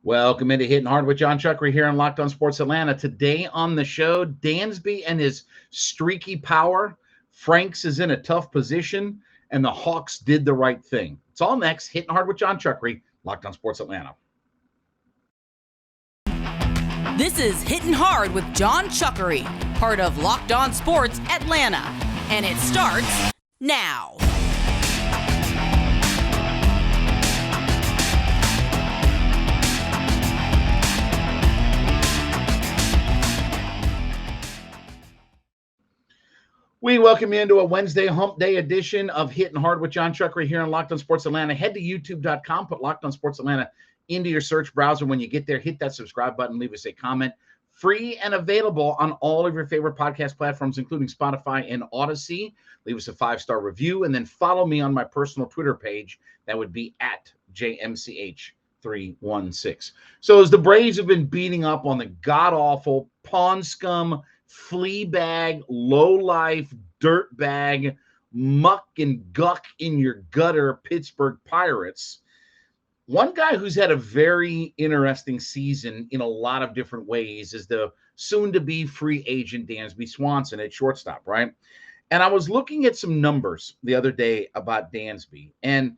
Welcome into Hittin Hard with Jon Chuckery here on Locked On Sports Atlanta. Today on the show, Dansby and his streaky power. Franks is in a tough position, and the Hawks did the right thing. It's all next. Hittin Hard with Jon Chuckery, Locked On Sports Atlanta. This is Hittin Hard with Jon Chuckery, part of Locked On Sports Atlanta. And it starts now. We welcome you into a Wednesday hump day edition of Hittin Hard with Jon Chuckery here on Locked On Sports Atlanta. Head to youtube.com, put Locked On Sports Atlanta into your search browser. When you get there, hit that subscribe button, leave us a comment. Free and available on all of your favorite podcast platforms, including Spotify and Odyssey. Leave us a 5-star review, and then follow me on my personal Twitter page. That would be at JMCH316. So as the Braves have been beating up on the god-awful pond scum, flea bag, low life, dirt bag, muck and guck in your gutter Pittsburgh Pirates, one guy who's had a very interesting season in a lot of different ways is the soon-to-be free agent Dansby Swanson at shortstop, right? And I was looking at some numbers the other day about Dansby, and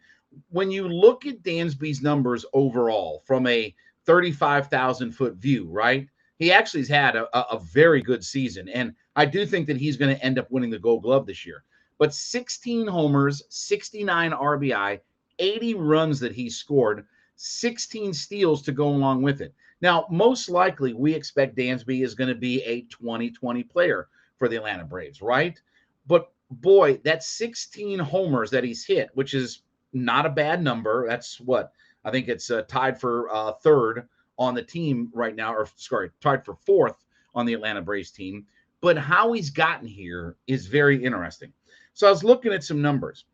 when you look at Dansby's numbers overall from a 35,000-foot view, right? He actually has had a very good season, and I do think that he's going to end up winning the Gold Glove this year. But 16 homers, 69 RBI, 80 runs that he scored, 16 steals to go along with it. Now, most likely, we expect Dansby is going to be a 2020 player for the Atlanta Braves, right? But, boy, that 16 homers that he's hit, which is not a bad number. That's what? I think it's tied for third on the team right now, or sorry, tied for fourth on the Atlanta Braves team. But how he's gotten here is very interesting. So I was looking at some numbers.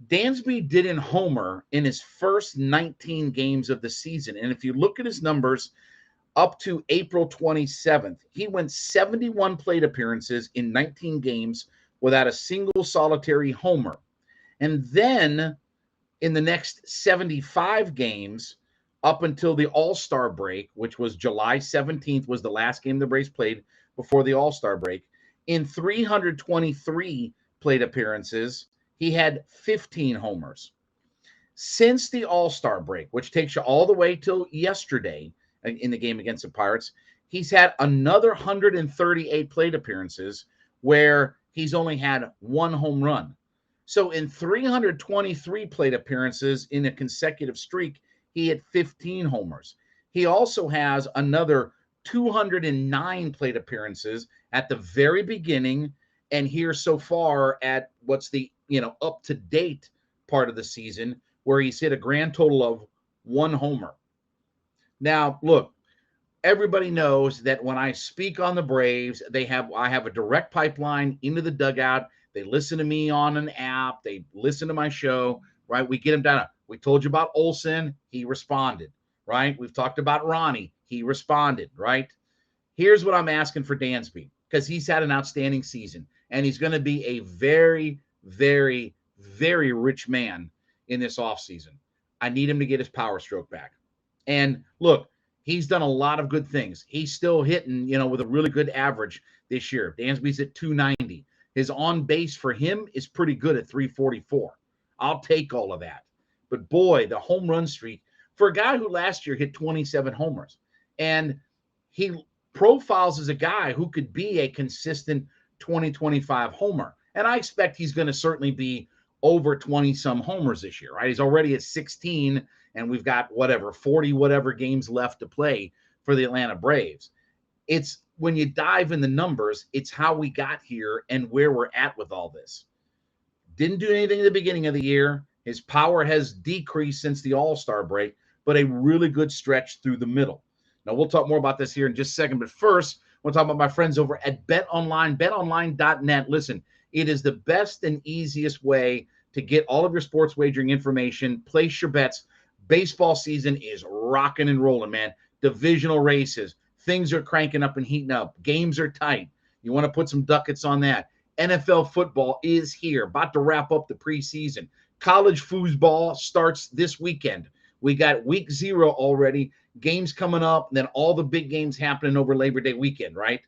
Dansby didn't homer in his first 19 games of the season. And if you look at his numbers up to April 27th, he went 71 plate appearances in 19 games without a single solitary homer. And then in the next 75 games, up until the All-Star break, which was July 17th, was the last game the Braves played before the All-Star break. In 323 plate appearances, he had 15 homers. Since the All-Star break, which takes you all the way till yesterday in the game against the Pirates, he's had another 138 plate appearances where he's only had one home run. So in 323 plate appearances in a consecutive streak, he had 15 homers. He also has another 209 plate appearances at the very beginning and here so far at what's the up-to-date part of the season where he's hit a grand total of one homer. Now, look, everybody knows that when I speak on the Braves, I have a direct pipeline into the dugout. They listen to me on an app. They listen to my show, right? We get them down. We told you about Olsen. He responded, right? We've talked about Ronnie. He responded, right? Here's what I'm asking for Dansby, because he's had an outstanding season, and he's going to be a very, very, very rich man in this offseason. I need him to get his power stroke back. And look, he's done a lot of good things. He's still hitting, with a really good average this year. Dansby's at 290. His on base for him is pretty good at 344. I'll take all of that. But boy, the home run streak for a guy who last year hit 27 homers, and he profiles as a guy who could be a consistent 20-25 homer. And I expect he's going to certainly be over 20-some homers this year, right? He's already at 16, and we've got 40 games left to play for the Atlanta Braves. It's when you dive in the numbers, it's how we got here and where we're at with all this. Didn't do anything at the beginning of the year. His power has decreased since the All-Star break, but a really good stretch through the middle. Now, we'll talk more about this here in just a second, but first, we'll talk about my friends over at BetOnline, betonline.net. Listen, it is the best and easiest way to get all of your sports wagering information, place your bets. Baseball season is rocking and rolling, man. Divisional races, things are cranking up and heating up. Games are tight. You want to put some ducats on that. NFL football is here, about to wrap up the preseason. College foosball starts this weekend We got week 0 already, games coming up, and then all the big games happening over Labor Day weekend, right?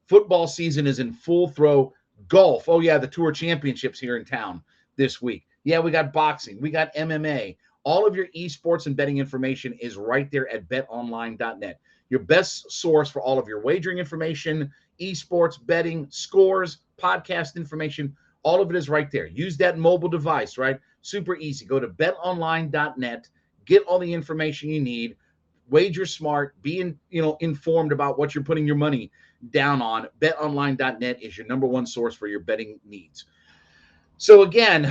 Football season is in full throw. Golf. Oh, yeah, the Tour Championships here in town this week. Yeah, we got boxing. We got MMA. All of your esports and betting information is right there at betonline.net. Your best source for all of your wagering information, esports, betting, scores, podcast information, all of it is right there. Use that mobile device, right? Super easy. Go to betonline.net, get all the information you need, wager smart, be informed about what you're putting your money down on. Betonline.net is your number one source for your betting needs. So again,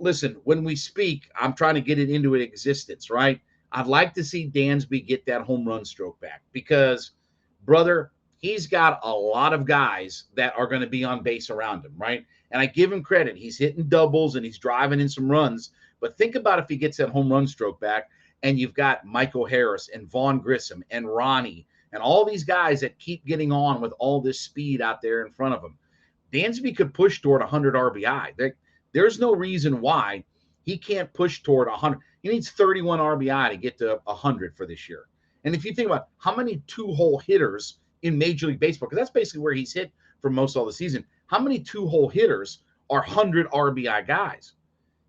listen, when we speak, I'm trying to get it into existence, right? I'd like to see Dansby get that home run stroke back because, brother, he's got a lot of guys that are going to be on base around him, right? And I give him credit. He's hitting doubles and he's driving in some runs. But think about if he gets that home run stroke back and you've got Michael Harris and Vaughn Grissom and Ronnie and all these guys that keep getting on with all this speed out there in front of him. Dansby could push toward 100 RBI. There's no reason why he can't push toward 100. He needs 31 RBI to get to 100 for this year. And if you think about how many two-hole hitters in Major League Baseball, because that's basically where he's hit for most all the season, how many two-hole hitters are 100 RBI guys?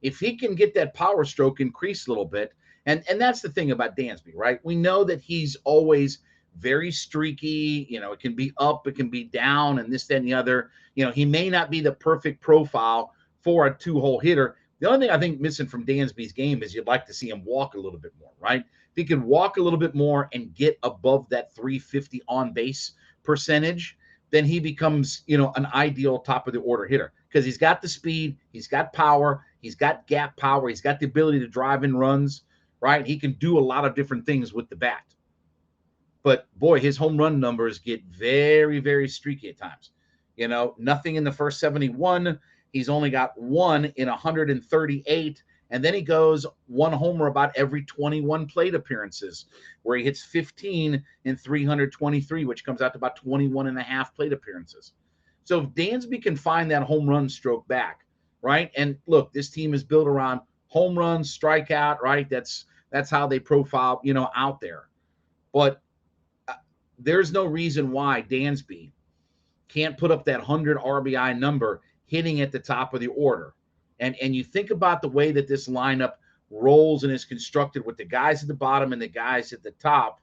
If he can get that power stroke increased a little bit, and that's the thing about Dansby, right? We know that he's always very streaky. It can be up, it can be down, and this, that, and the other. He may not be the perfect profile for a two-hole hitter. The only thing I think missing from Dansby's game is you'd like to see him walk a little bit more, right? If he can walk a little bit more and get above that 350 on-base percentage, then he becomes, an ideal top-of-the-order hitter because he's got the speed, he's got power, he's got gap power, he's got the ability to drive in runs, right? He can do a lot of different things with the bat. But, boy, his home run numbers get very, very streaky at times. Nothing in the first 71. He's only got 1 in 138. And then he goes 1 homer about every 21 plate appearances, where he hits 15 in 323, which comes out to about 21 and a half plate appearances. So if Dansby can find that home run stroke back, right? And, look, this team is built around home runs, strikeout, right? That's how they profile, out there. But there's no reason why Dansby can't put up that 100 RBI number hitting at the top of the order. And you think about the way that this lineup rolls and is constructed with the guys at the bottom and the guys at the top.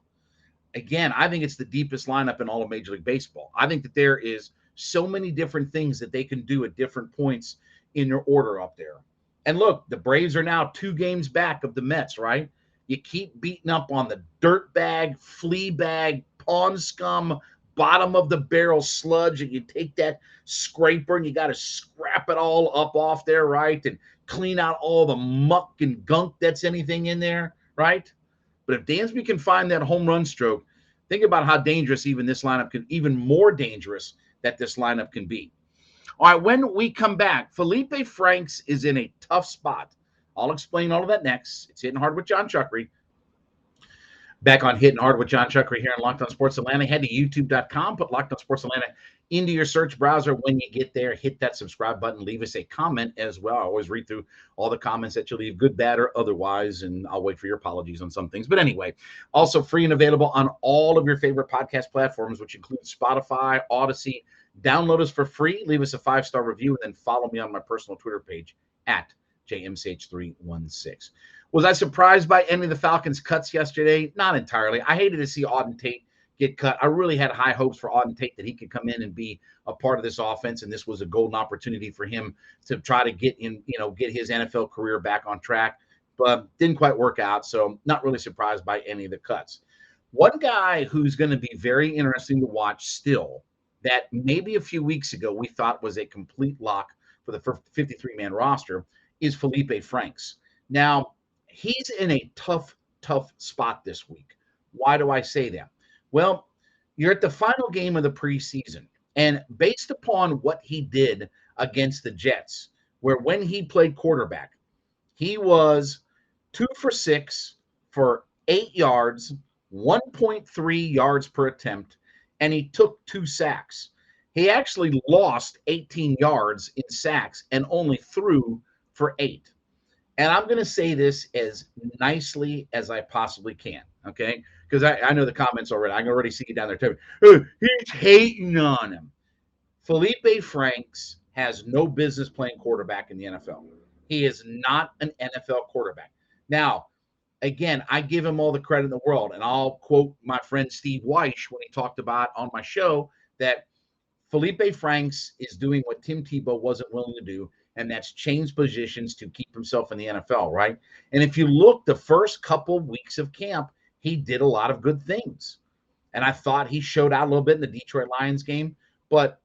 Again, I think it's the deepest lineup in all of Major League Baseball. I think that there is so many different things that they can do at different points in their order up there. And look, the Braves are now 2 games back of the Mets, right? You keep beating up on the dirt bag, flea bag, pond scum, bottom of the barrel sludge, and you take that scraper and you got to scrap it all up off there, right? And clean out all the muck and gunk that's anything in there, right? But if Dansby can find that home run stroke, think about how dangerous even this lineup can, even more dangerous that this lineup can be. All right, when we come back, Feleipe Franks is in a tough spot. I'll explain all of that next. It's Hittin' Hard with Jon Chuckery. Back on Hittin' Hard with Jon Chuckery here on Locked On Sports Atlanta. Head to youtube.com, put Locked On Sports Atlanta into your search browser. When you get there, hit that subscribe button. Leave us a comment as well. I always read through all the comments that you leave, good, bad, or otherwise, and I'll wait for your apologies on some things. But anyway, also free and available on all of your favorite podcast platforms, which include Spotify, Odyssey. Download us for free. Leave us a 5-star review, and then follow me on my personal Twitter page at JMCH316. Was I surprised by any of the Falcons' cuts yesterday? Not entirely. I hated to see Auden Tate get cut. I really had high hopes for Auden Tate that he could come in and be a part of this offense, and this was a golden opportunity for him to try to get his NFL career back on track, but didn't quite work out, so not really surprised by any of the cuts. One guy who's going to be very interesting to watch still, that maybe a few weeks ago we thought was a complete lock for the 53-man roster, is Feleipe Franks. Now, he's in a tough spot this week. Why do I say that? Well, you're at the final game of the preseason, and based upon what he did against the Jets, where when he played quarterback, he was 2 for 6 for 8 yards, 1.3 yards per attempt, and he took 2 sacks. He actually lost 18 yards in sacks and only threw for 8. And I'm going to say this as nicely as I possibly can, okay? Because I know the comments already. I can already see you down there telling me, oh, he's hating on him. Feleipe Franks has no business playing quarterback in the NFL. He is not an NFL quarterback. Now, again, I give him all the credit in the world, and I'll quote my friend Steve Weish when he talked about on my show that Feleipe Franks is doing what Tim Tebow wasn't willing to do, and that's change positions to keep himself in the NFL, right? And if you look the first couple weeks of camp, he did a lot of good things. And I thought he showed out a little bit in the Detroit Lions game, but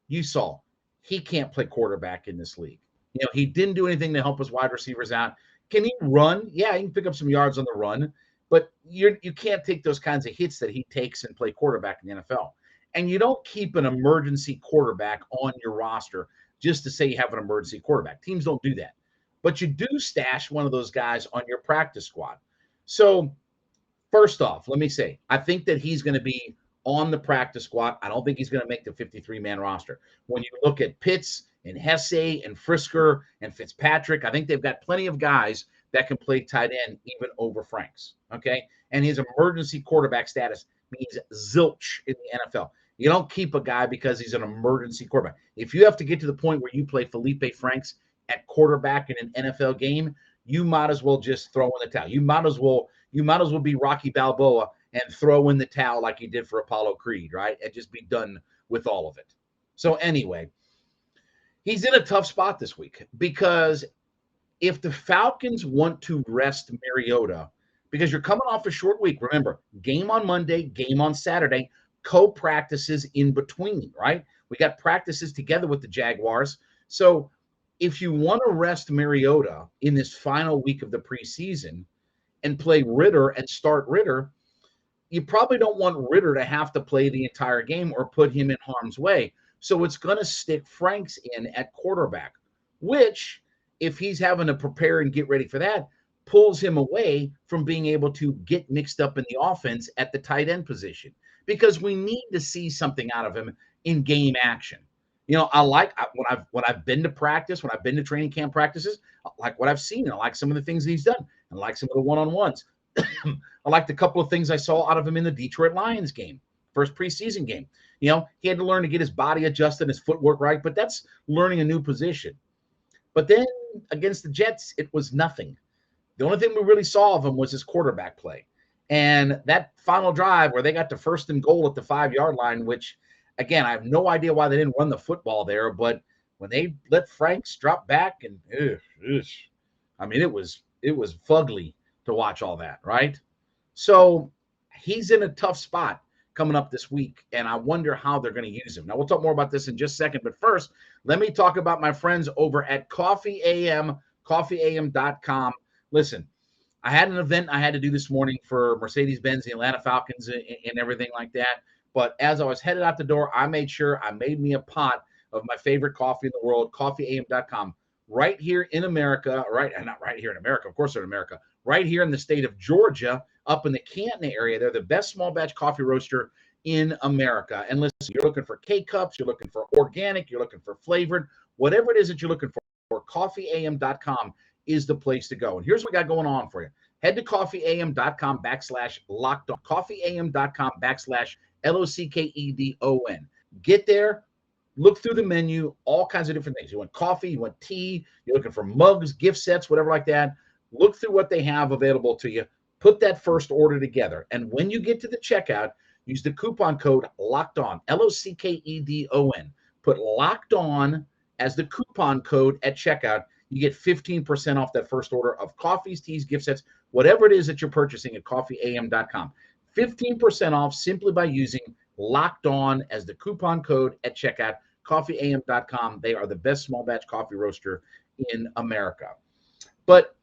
you saw he can't play quarterback in this league. You know, he didn't do anything to help his wide receivers out. Can he run? Yeah, he can pick up some yards on the run, but you can't take those kinds of hits that he takes and play quarterback in the NFL. And you don't keep an emergency quarterback on your roster just to say you have an emergency quarterback. Teams don't do that. But you do stash one of those guys on your practice squad. So, first off, let me say, I think that he's going to be on the practice squad. I don't think he's going to make the 53-man roster. When you look at Pitts and Hesse and Frisker and Fitzpatrick, I think they've got plenty of guys that can play tight end even over Franks, okay? And his emergency quarterback status means zilch in the NFL. You don't keep a guy because he's an emergency quarterback. If you have to get to the point where you play Feleipe Franks at quarterback in an NFL game, you might as well just throw in the towel. You might as well be Rocky Balboa and throw in the towel like you did for Apollo Creed, right? And just be done with all of it. So anyway, he's in a tough spot this week because if the Falcons want to rest Mariota, because you're coming off a short week, remember, game on Monday, game on Saturday, co-practices in between, right? We got practices together with the Jaguars. So if you want to rest Mariota in this final week of the preseason and play Ritter and start Ritter, you probably don't want Ritter to have to play the entire game or put him in harm's way. So it's going to stick Franks in at quarterback, which, if he's having to prepare and get ready for that, pulls him away from being able to get mixed up in the offense at the tight end position, because we need to see something out of him in game action. You know, when I've been to practice, when I've been to training camp practices, I like what I've seen. I like some of the things he's done. I like some of the one-on-ones. I liked a couple of things I saw out of him in the Detroit Lions game, first preseason game. You know, he had to learn to get his body adjusted, his footwork right, but that's learning a new position. But then against the Jets, it was nothing. The only thing we really saw of him was his quarterback play. And that final drive where they got to 1st and goal at the 5-yard line, which, again, I have no idea why they didn't run the football there, but when they let Franks drop back and I mean, it was fugly to watch all that, right? So he's in a tough spot coming up this week, and I wonder how they're going to use him. Now, we'll talk more about this in just a second, but first, let me talk about my friends over at Coffee AM, coffeeam.com. Listen, I had an event I had to do this morning for Mercedes-Benz, the Atlanta Falcons, and everything like that. But as I was headed out the door, I made sure I made me a pot of my favorite coffee in the world, coffeeam.com, right here in America, right? And not right here in America, of course they're in America, right here in the state of Georgia, up in the Canton area. They're the best small batch coffee roaster in America. And listen, you're looking for K-Cups, you're looking for organic, you're looking for flavored, whatever it is that you're looking for, coffeeam.com is the place to go. And here's what we got going on for you. Head to coffeeam.com/locked on, coffeeam.com/LOCKEDON. Get there, look through the menu, all kinds of different things. You want coffee, you want tea, you're looking for mugs, gift sets, whatever like that. Look through what they have available to you. Put that first order together. And when you get to the checkout, use the coupon code LOCKED ON, LOCKEDON. Put LOCKED ON as the coupon code at checkout. You get 15% off that first order of coffees, teas, gift sets, whatever it is that you're purchasing at coffeeam.com. 15% off simply by using Locked On as the coupon code at checkout. Coffeeam.com. They are the best small batch coffee roaster in America. But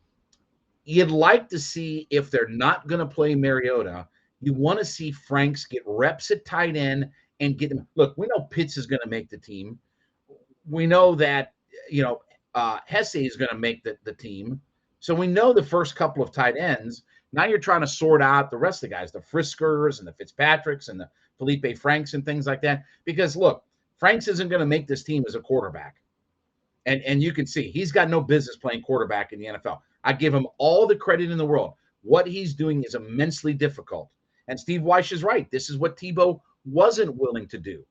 you'd like to see, if they're not going to play Mariota, you want to see Franks get reps at tight end and get them. Look, we know Pitts is going to make the team. We know that, Hesse is going to make the team. So we know the first couple of tight ends. Now you're trying to sort out the rest of the guys, the Friskers and the Fitzpatricks and the Feleipe Franks and things like that. Because, look, Franks isn't going to make this team as a quarterback. And you can see he's got no business playing quarterback in the NFL. I give him all the credit in the world. What he's doing is immensely difficult. And Steve Weish is right. This is what Tebow wasn't willing to do.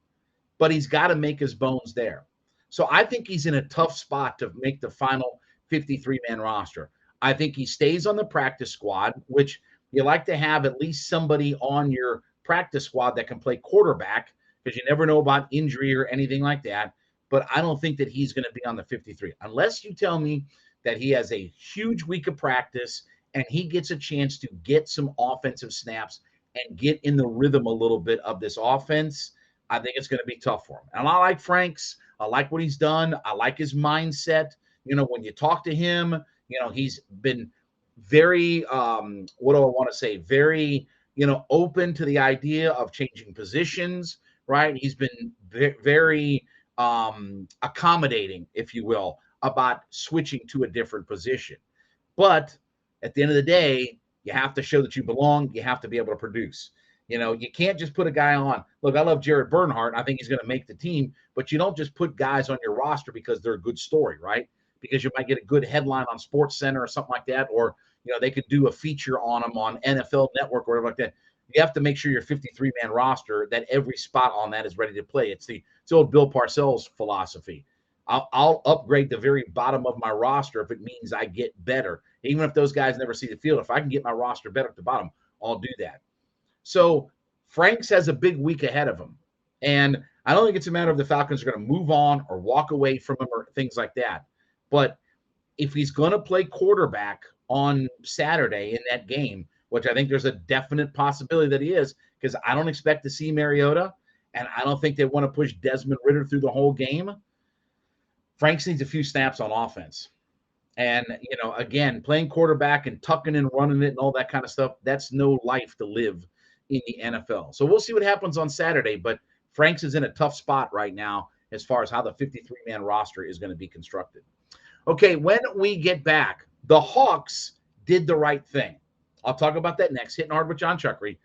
But he's got to make his bones there. So I think he's in a tough spot to make the final 53-man roster. I think he stays on the practice squad, which you like to have at least somebody on your practice squad that can play quarterback, because you never know about injury or anything like that. But I don't think that he's going to be on the 53, unless you tell me that he has a huge week of practice and he gets a chance to get some offensive snaps and get in the rhythm a little bit of this offense. I think it's going to be tough for him. And I like Franks. I like what he's done. I like his mindset. When you talk to him, he's been very, what do I want to say? Very, open to the idea of changing positions, right? He's been very accommodating, if you will, about switching to a different position. But at the end of the day, you have to show that you belong. You have to be able to produce. You can't just put a guy on. Look, I love Jared Bernhardt. I think he's going to make the team, but you don't just put guys on your roster because they're a good story, right? Because you might get a good headline on Sports Center or something like that, or they could do a feature on them on NFL Network or whatever like that. You have to make sure your 53-man roster, that every spot on that is ready to play. It's the old Bill Parcells philosophy. I'll upgrade the very bottom of my roster if it means I get better, even if those guys never see the field. If I can get my roster better at the bottom, I'll do that. So Franks has a big week ahead of him. And I don't think it's a matter of the Falcons are going to move on or walk away from him or things like that. But if he's going to play quarterback on Saturday in that game, which I think there's a definite possibility that he is, because I don't expect to see Mariota, and I don't think they want to push Desmond Ridder through the whole game, Franks needs a few snaps on offense. And, again, playing quarterback and tucking and running it and all that kind of stuff, that's no life to live in the NFL. So we'll see what happens on Saturday, but Franks is in a tough spot right now as far as how the 53-man roster is going to be constructed. Okay, when we get back, the Hawks did the right thing. I'll talk about that next. Hitting Hard with Jon Chuckery.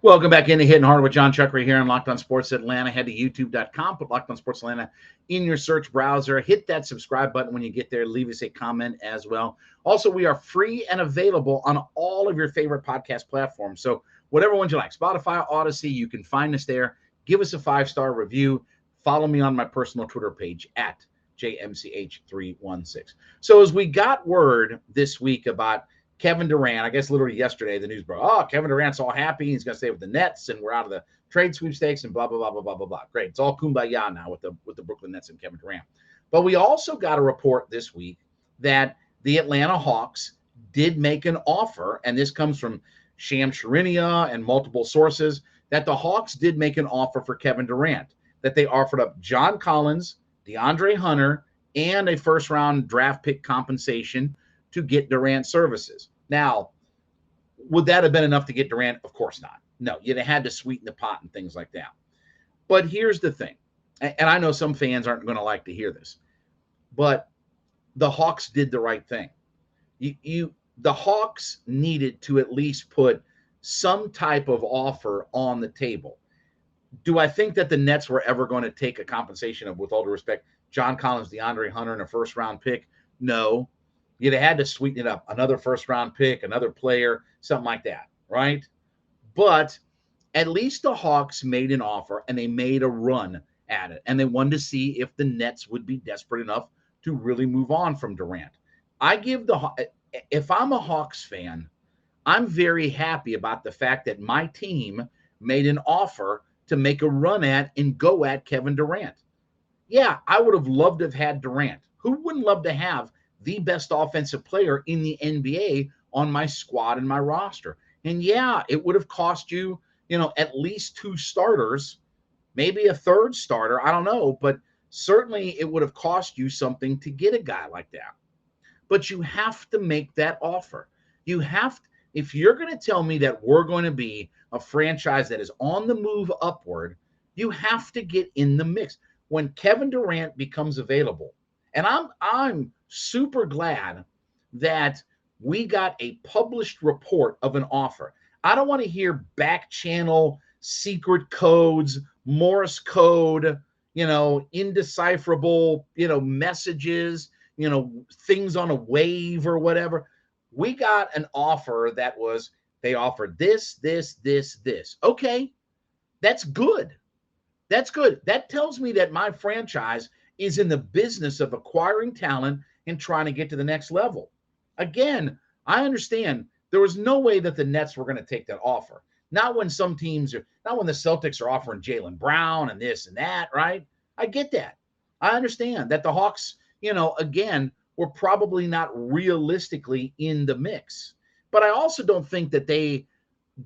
Welcome back into Hitting Hard with Jon Chuckery here on Locked On Sports Atlanta. Head to youtube.com, put Locked On Sports Atlanta in your search browser. Hit that subscribe button when you get there. Leave us a comment as well. Also, we are free and available on all of your favorite podcast platforms. So whatever ones you like, Spotify, Odyssey, you can find us there. Give us a 5-star review. Follow me on my personal Twitter page at JMCH316. So as we got word this week about Kevin Durant, I guess literally yesterday, the news broke. Oh, Kevin Durant's all happy. He's going to stay with the Nets, and we're out of the trade sweepstakes and blah, blah, blah, blah, blah, blah, blah. Great. It's all kumbaya now with the Brooklyn Nets and Kevin Durant. But we also got a report this week that the Atlanta Hawks did make an offer, and this comes from Sham Charania and multiple sources, that the Hawks did make an offer for Kevin Durant, that they offered up John Collins, DeAndre Hunter, and a first-round draft pick compensation to get Durant services. Now, would that have been enough to get Durant? Of course not. No, you'd have had to sweeten the pot and things like that. But here's the thing, and I know some fans aren't going to like to hear this, but the Hawks did the right thing. The Hawks needed to at least put some type of offer on the table. Do I think that the Nets were ever going to take a compensation of, with all due respect, John Collins, DeAndre Hunter, and a first-round pick? No. You'd have had to sweeten it up. Another first-round pick, another player, something like that, right? But at least the Hawks made an offer, and they made a run at it. And they wanted to see if the Nets would be desperate enough to really move on from Durant. If I'm a Hawks fan, I'm very happy about the fact that my team made an offer to make a run at and go at Kevin Durant. Yeah, I would have loved to have had Durant. Who wouldn't love to have the best offensive player in the NBA on my squad and my roster? And yeah, it would have cost you, at least 2 starters, maybe a third starter. I don't know, but certainly it would have cost you something to get a guy like that. But you have to make that offer. You have to, if you're going to tell me that we're going to be a franchise that is on the move upward, you have to get in the mix. When Kevin Durant becomes available, and I'm super glad that we got a published report of an offer. I don't want to hear back channel secret codes, Morse code, indecipherable, messages, things on a wave or whatever. We got an offer that was, they offered this. Okay, that's good. That's good. That tells me that my franchise is in the business of acquiring talent and trying to get to the next level. Again, I understand there was no way that the Nets were going to take that offer. Not when some teams are, not when the Celtics are offering Jaylen Brown and this and that, right? I get that. I understand that the Hawks, again, were probably not realistically in the mix. But I also don't think that they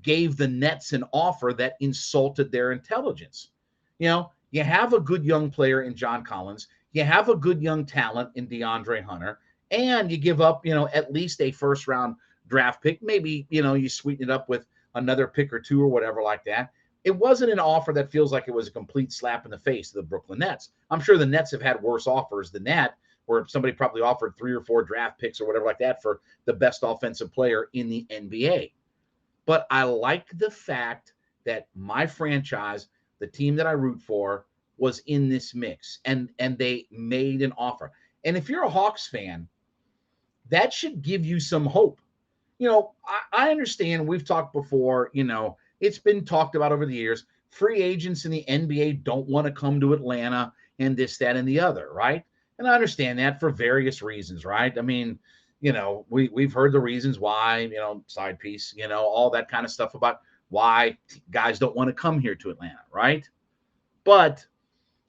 gave the Nets an offer that insulted their intelligence. You have a good young player in John Collins. You have a good young talent in DeAndre Hunter. And you give up, at least a first-round draft pick. Maybe, you sweeten it up with another pick or two or whatever like that. It wasn't an offer that feels like it was a complete slap in the face to the Brooklyn Nets. I'm sure the Nets have had worse offers than that, where somebody probably offered 3 or 4 draft picks or whatever like that for the best offensive player in the NBA. But I like the fact that my franchise, the team that I root for, was in this mix, and they made an offer. And if you're a Hawks fan, that should give you some hope. I understand, we've talked before, it's been talked about over the years. Free agents in the NBA don't want to come to Atlanta and this, that, and the other, right? And I understand that for various reasons, right? I mean, we've heard the reasons why, side piece, all that kind of stuff about why guys don't want to come here to Atlanta, right? But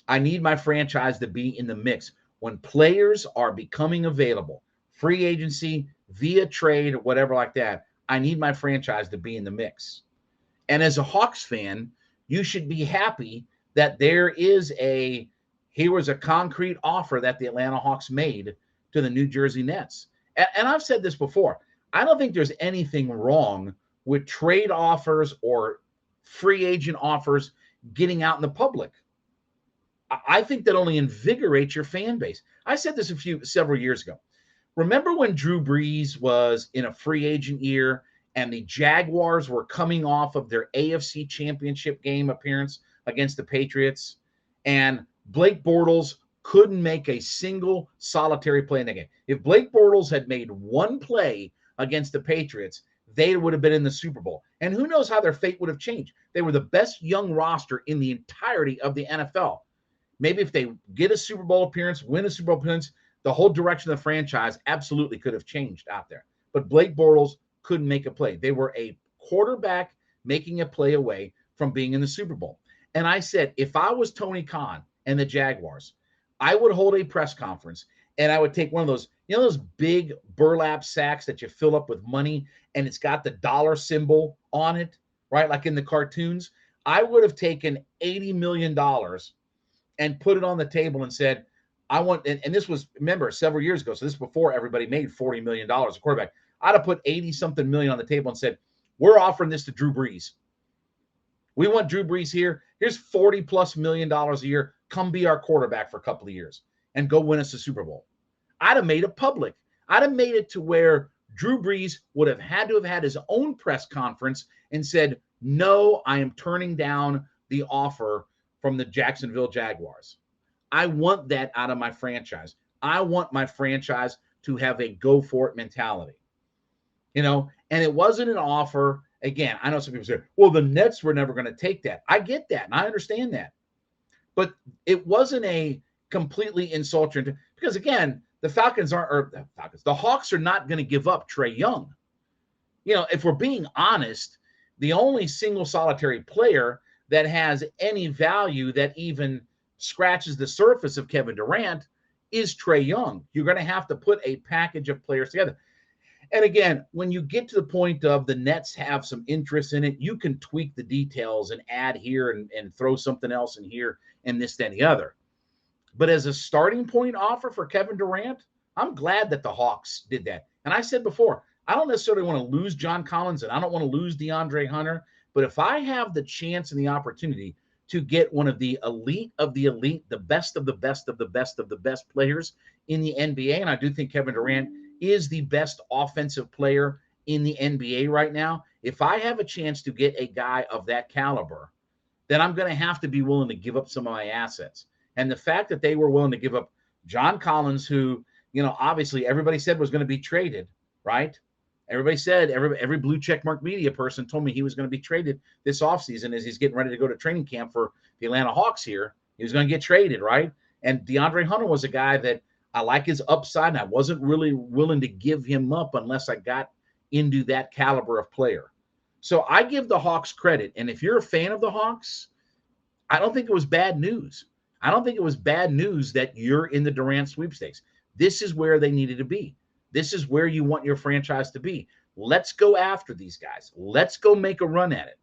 I need my franchise to be in the mix. When players are becoming available, free agency, via trade, or whatever like that, I need my franchise to be in the mix. And as a Hawks fan, you should be happy that here was a concrete offer that the Atlanta Hawks made to the New Jersey Nets. And I've said this before. I don't think there's anything wrong with trade offers or free agent offers getting out in the public. I think that only invigorates your fan base. I said this several years ago. Remember when Drew Brees was in a free agent year and the Jaguars were coming off of their AFC Championship game appearance against the Patriots, and Blake Bortles couldn't make a single solitary play in the game? If Blake Bortles had made one play against the Patriots, they would have been in the Super Bowl. And who knows how their fate would have changed. They were the best young roster in the entirety of the NFL. Maybe if they get a Super Bowl appearance, win a Super Bowl appearance, the whole direction of the franchise absolutely could have changed out there. But Blake Bortles couldn't make a play. They were a quarterback making a play away from being in the Super Bowl. And I said, if I was Tony Khan and the Jaguars, I would hold a press conference and I would take one of those, those big burlap sacks that you fill up with money and it's got the dollar symbol on it, right? Like in the cartoons. I would have taken $80 million and put it on the table and said, I want, and this was, remember, several years ago, so this is before everybody made $40 million a quarterback. I'd have put 80-something million on the table and said, we're offering this to Drew Brees. We want Drew Brees here. Here's $40+ million a year. Come be our quarterback for a couple of years and go win us a Super Bowl. I'd have made it public. I'd have made it to where Drew Brees would have had to have had his own press conference and said, no, I am turning down the offer from the Jacksonville Jaguars. I want that out of my franchise. I want my franchise to have a go for it mentality. And it wasn't an offer. Again, I know some people say, well, the Nets were never going to take that. I get that. And I understand that. But it wasn't a completely insulting, because again, the Hawks are not going to give up Trae Young. If we're being honest, the only single solitary player that has any value that even scratches the surface of Kevin Durant is Trae Young. You're going to have to put a package of players together. And again, when you get to the point of the Nets have some interest in it, you can tweak the details and add here and throw something else in here and this, then the other. But as a starting point offer for Kevin Durant, I'm glad that the Hawks did that. And I said before, I don't necessarily want to lose John Collins and I don't want to lose DeAndre Hunter. But if I have the chance and the opportunity to get one of the elite of the elite, the best of the best of the best of the best players in the NBA, and I do think Kevin Durant is the best offensive player in the NBA right now. If I have a chance to get a guy of that caliber, then I'm going to have to be willing to give up some of my assets. And the fact that they were willing to give up John Collins, who, obviously everybody said was going to be traded, right? Everybody said, every blue checkmark media person told me he was going to be traded this offseason as he's getting ready to go to training camp for the Atlanta Hawks here. He was going to get traded, right? And DeAndre Hunter was a guy that I like his upside, and I wasn't really willing to give him up unless I got into that caliber of player. So I give the Hawks credit. And if you're a fan of the Hawks, I don't think it was bad news. I don't think it was bad news that you're in the Durant sweepstakes. This is where they needed to be. This is where you want your franchise to be. Let's go after these guys. Let's go make a run at it,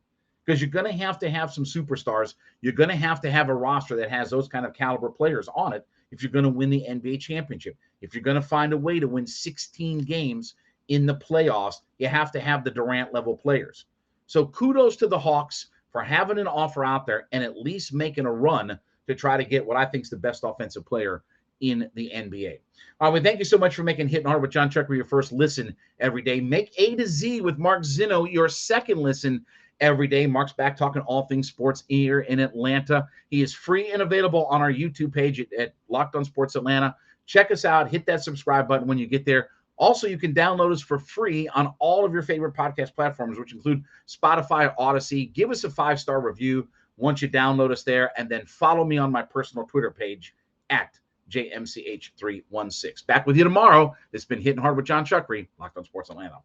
because you're going to have some superstars. You're going to have a roster that has those kind of caliber players on it if you're going to win the NBA championship. If you're going to find a way to win 16 games in the playoffs, you have to have the Durant level players. So kudos to the Hawks for having an offer out there and at least making a run to try to get what I think is the best offensive player in the NBA. All right, well, thank you so much for making Hittin' Hard with Jon Chuckery your first listen every day. Make A to Z with Mark Zinno your second listen every day. Mark's back talking all things sports here in Atlanta. He is free and available on our YouTube page at Locked On Sports Atlanta. Check us out. Hit that subscribe button when you get there. Also, you can download us for free on all of your favorite podcast platforms, which include Spotify, Odyssey. Give us a 5-star review once you download us there, and then follow me on my personal Twitter page at JMCH316. Back with you tomorrow. This has been Hittin' Hard with Jon Chuckery, Locked On Sports Atlanta.